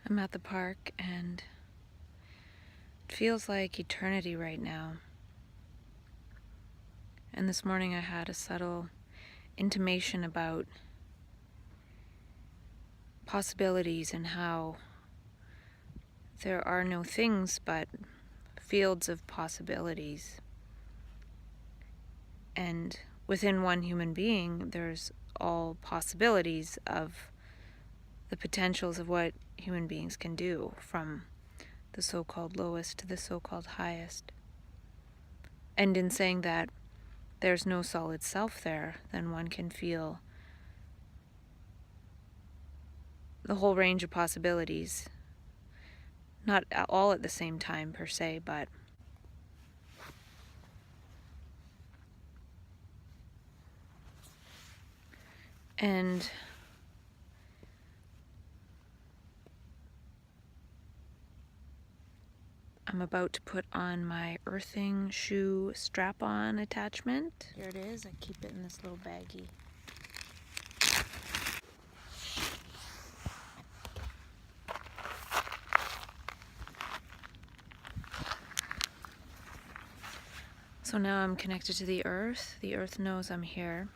I'm at the park and it feels like eternity right now. And this morning I had a subtle intimation about possibilities and how there are no things but fields of possibilities. And within one human being, there's all possibilities of the potentials of what human beings can do, from the so-called lowest to the so-called highest. And in saying that there's no solid self there, then one can feel the whole range of possibilities. Not all at the same time per se, but and I'm about to put on my earthing shoe strap-on attachment. Here it is. I keep it in this little baggie. So now I'm connected to the earth. The earth knows I'm here.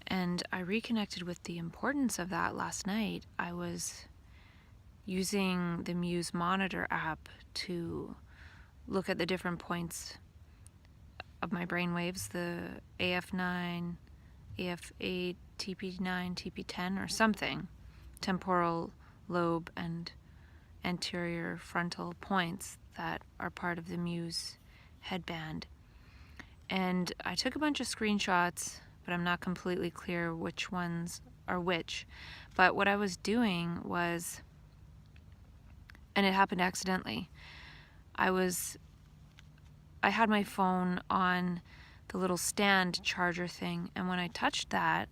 And I reconnected with the importance of that last night. I was using the Muse Monitor app to look at the different points of my brain waves, the AF9, AF8, TP9, TP10, or something, temporal lobe and anterior frontal points that are part of the Muse headband. And I took a bunch of screenshots, but I'm not completely clear which ones are which. But what I was doing was, and it happened accidentally, I had my phone on the little stand charger thing, and when I touched that,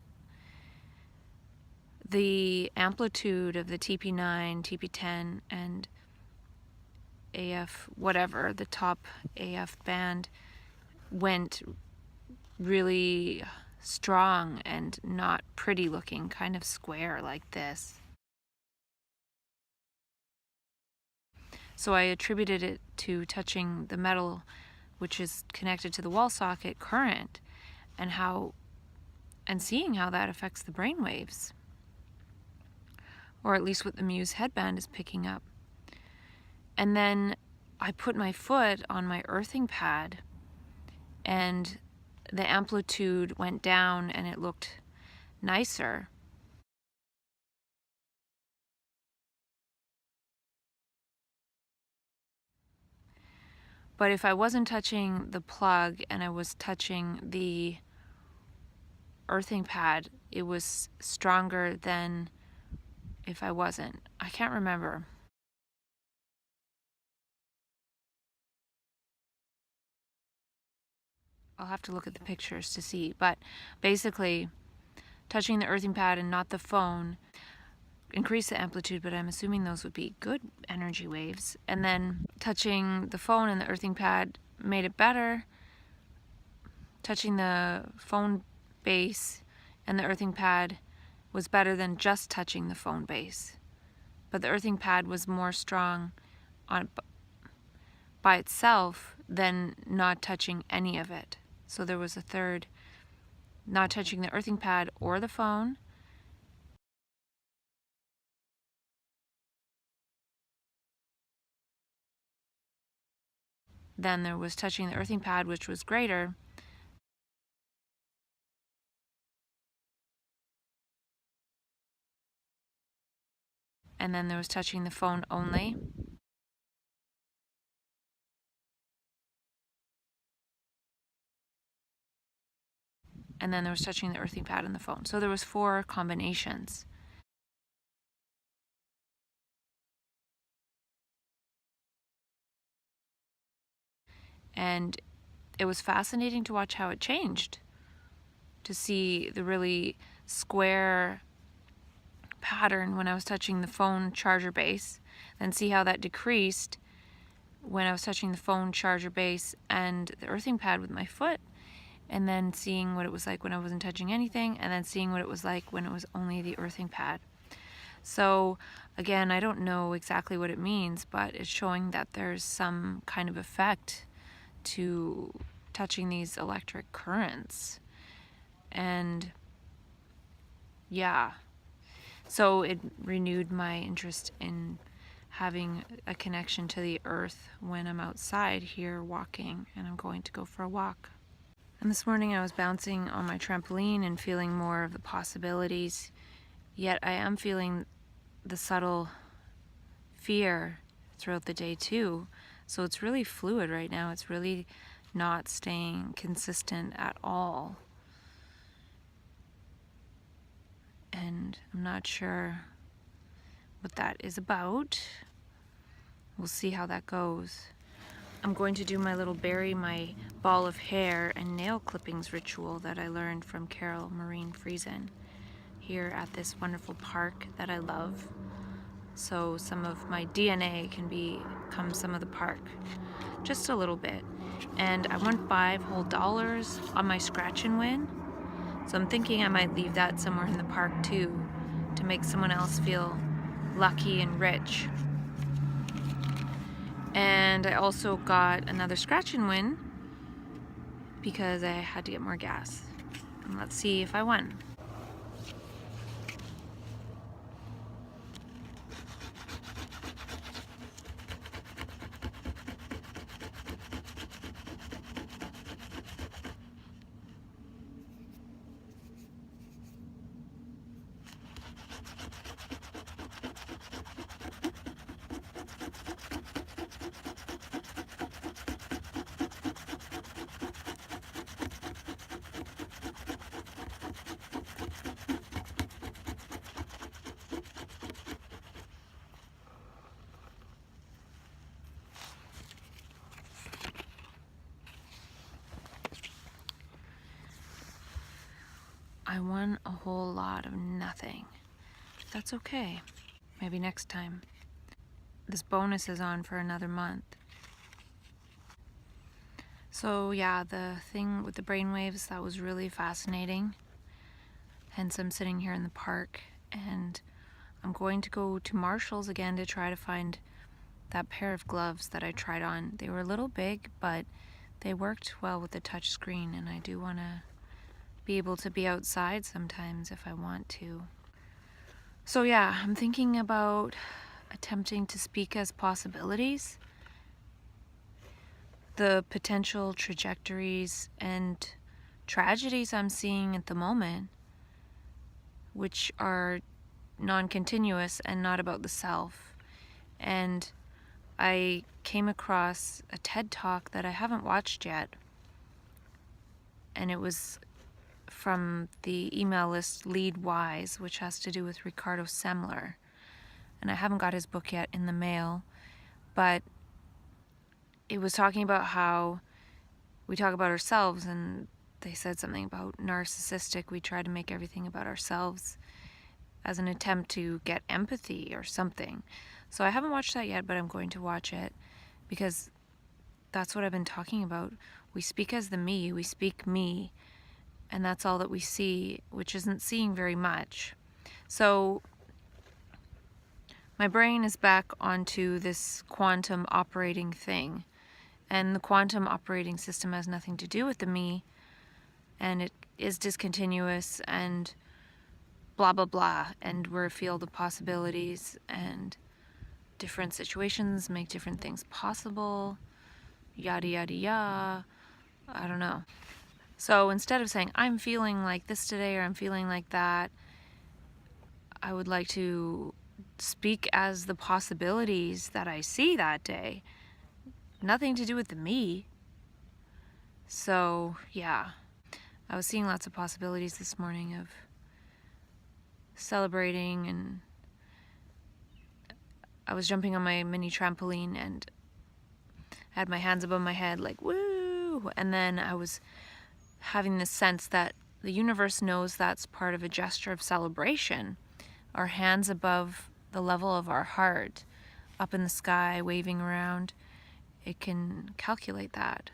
the amplitude of the TP9, TP10, and AF whatever, the top AF band, went really strong and not pretty looking, kind of square like this. So I attributed it to touching the metal, which is connected to the wall socket, current, and seeing how that affects the brain waves, or at least what the Muse headband is picking up. And then I put my foot on my earthing pad, and the amplitude went down and it looked nicer. But if I wasn't touching the plug and I was touching the earthing pad, it was stronger than if I wasn't. I can't remember. I'll have to look at the pictures to see. But basically, touching the earthing pad and not the phone increased the amplitude, but I'm assuming those would be good energy waves. And then touching the phone and the earthing pad made it better. Touching the phone base and the earthing pad was better than just touching the phone base. But the earthing pad was more strong by itself than not touching any of it. So there was a third, not touching the earthing pad or the phone. Then there was touching the earthing pad, which was greater. And then there was touching the phone only. And then there was touching the earthing pad and the phone. So there was 4 combinations. And it was fascinating to watch how it changed, to see the really square pattern when I was touching the phone charger base, then see how that decreased when I was touching the phone charger base and the earthing pad with my foot, and then seeing what it was like when I wasn't touching anything, and then seeing what it was like when it was only the earthing pad. So again, I don't know exactly what it means, but it's showing that there's some kind of effect to touching these electric currents. And yeah, so it renewed my interest in having a connection to the earth when I'm outside here walking and I'm going to go for a walk. And this morning I was bouncing on my trampoline and feeling more of the possibilities, yet I am feeling the subtle fear throughout the day too. So it's really fluid right now. It's really not staying consistent at all. And I'm not sure what that is about. We'll see how that goes. I'm going to do my little bury my ball of hair and nail clippings ritual that I learned from Carol Maureen Friesen here at this wonderful park that I love. So some of my DNA can become some of the park, just a little bit. And I won $5 whole on my scratch and win. So I'm thinking I might leave that somewhere in the park too, to make someone else feel lucky and rich. And I also got another scratch and win because I had to get more gas. And let's see if I won. I won a whole lot of nothing. That's okay. Maybe next time. This bonus is on for another month. So yeah, the thing with the brainwaves, that was really fascinating. Hence I'm sitting here in the park, and I'm going to go to Marshall's again to try to find that pair of gloves that I tried on. They were a little big, but they worked well with the touch screen, and I do want to be able to be outside sometimes if I want to. So yeah, I'm thinking about attempting to speak as possibilities, the potential trajectories and tragedies I'm seeing at the moment, which are non-continuous and not about the self. And I came across a TED Talk that I haven't watched yet, and it was from the email list Lead Wise, which has to do with Ricardo Semler. And I haven't got his book yet in the mail, but it was talking about how we talk about ourselves, and they said something about narcissistic. We try to make everything about ourselves as an attempt to get empathy or something. So I haven't watched that yet, but I'm going to watch it because that's what I've been talking about. We speak as the me, we speak me, and that's all that we see, which isn't seeing very much. So my brain is back onto this quantum operating thing, and the quantum operating system has nothing to do with the me, and it is discontinuous and blah blah blah, and we're a field of possibilities, and different situations make different things possible, yada yada yada. I don't know. So instead of saying I'm feeling like this today or I'm feeling like that, I would like to speak as the possibilities that I see that day. Nothing to do with the me. So yeah, I was seeing lots of possibilities this morning of celebrating, and I was jumping on my mini trampoline and had my hands above my head like woo, and then I was having this sense that the universe knows that's part of a gesture of celebration. Our hands above the level of our heart, up in the sky, waving around, it can calculate that.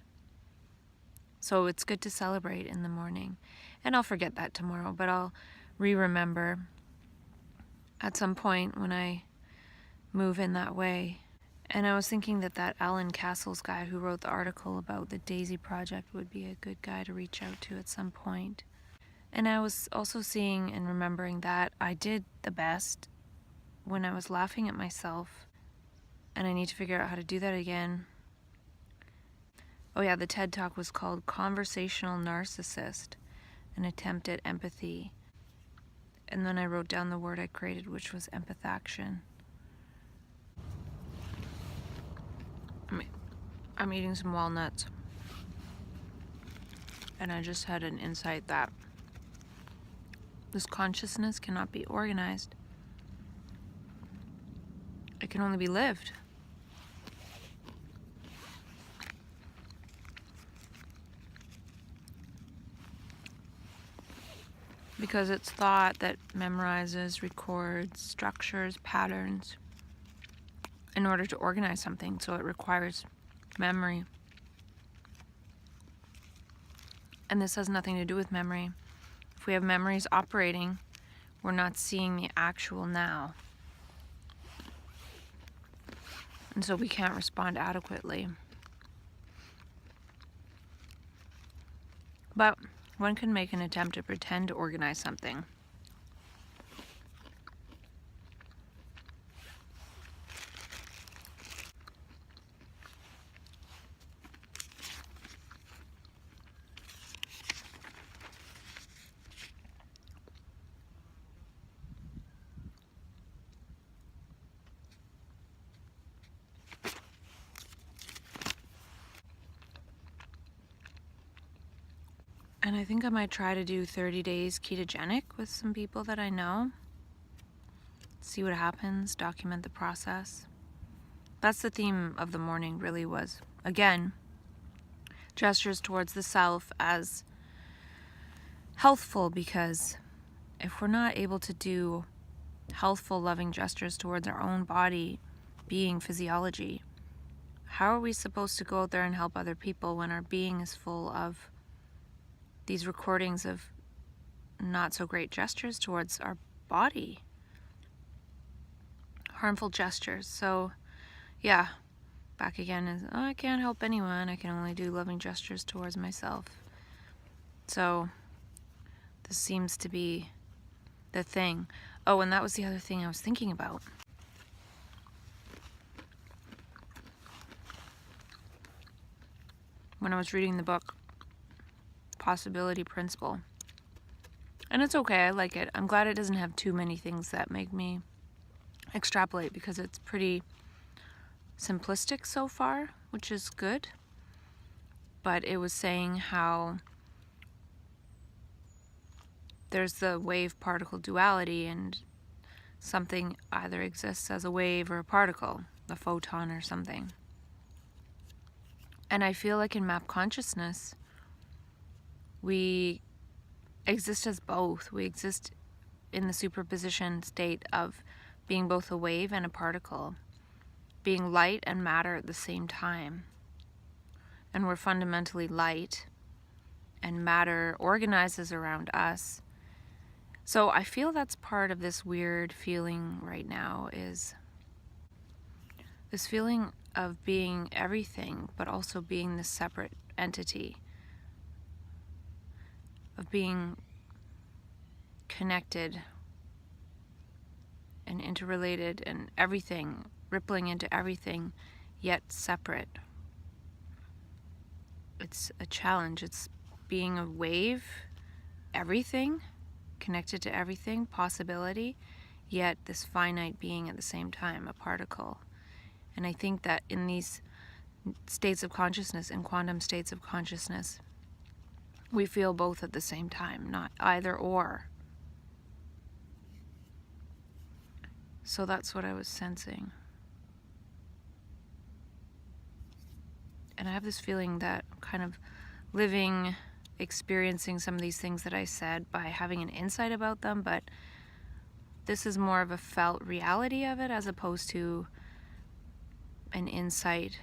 So it's good to celebrate in the morning. And I'll forget that tomorrow, but I'll remember at some point when I move in that way. And I was thinking that Alan Castle's guy who wrote the article about the Daisy Project would be a good guy to reach out to at some point. And I was also seeing and remembering that I did the best when I was laughing at myself, and I need to figure out how to do that again. Oh yeah, the TED Talk was called Conversational Narcissist, an attempt at empathy. And then I wrote down the word I created, which was empathaction. I'm eating some walnuts. And I just had an insight that this consciousness cannot be organized. It can only be lived. Because it's thought that memorizes, records, structures, patterns in order to organize something, so it requires memory. And this has nothing to do with memory. If we have memories operating, we're not seeing the actual now. And so we can't respond adequately. But one can make an attempt to pretend to organize something. And I think I might try to do 30 days ketogenic with some people that I know. See what happens, document the process. That's the theme of the morning, really was. Again, gestures towards the self as healthful, because if we're not able to do healthful, loving gestures towards our own body, being, physiology, how are we supposed to go out there and help other people when our being is full of these recordings of not so great gestures towards our body? Harmful gestures. So yeah, back again is, oh, I can't help anyone. I can only do loving gestures towards myself. So this seems to be the thing. Oh, and that was the other thing I was thinking about. When I was reading the book, Possibility Principle. And it's okay, I like it. I'm glad it doesn't have too many things that make me extrapolate, because it's pretty simplistic so far, which is good. But it was saying how there's the wave-particle duality, and something either exists as a wave or a particle, a photon or something. And I feel like in map consciousness, we exist as both. We exist in the superposition state of being both a wave and a particle, being light and matter at the same time. And we're fundamentally light, and matter organizes around us. So I feel that's part of this weird feeling right now, is this feeling of being everything, but also being this separate entity, of being connected and interrelated and everything, rippling into everything, yet separate. It's a challenge. It's being a wave, everything, connected to everything, possibility, yet this finite being at the same time, a particle. And I think that in these states of consciousness, in quantum states of consciousness, we feel both at the same time, not either or. So that's what I was sensing. And I have this feeling that I'm kind of living, experiencing some of these things that I said by having an insight about them, but this is more of a felt reality of it as opposed to an insight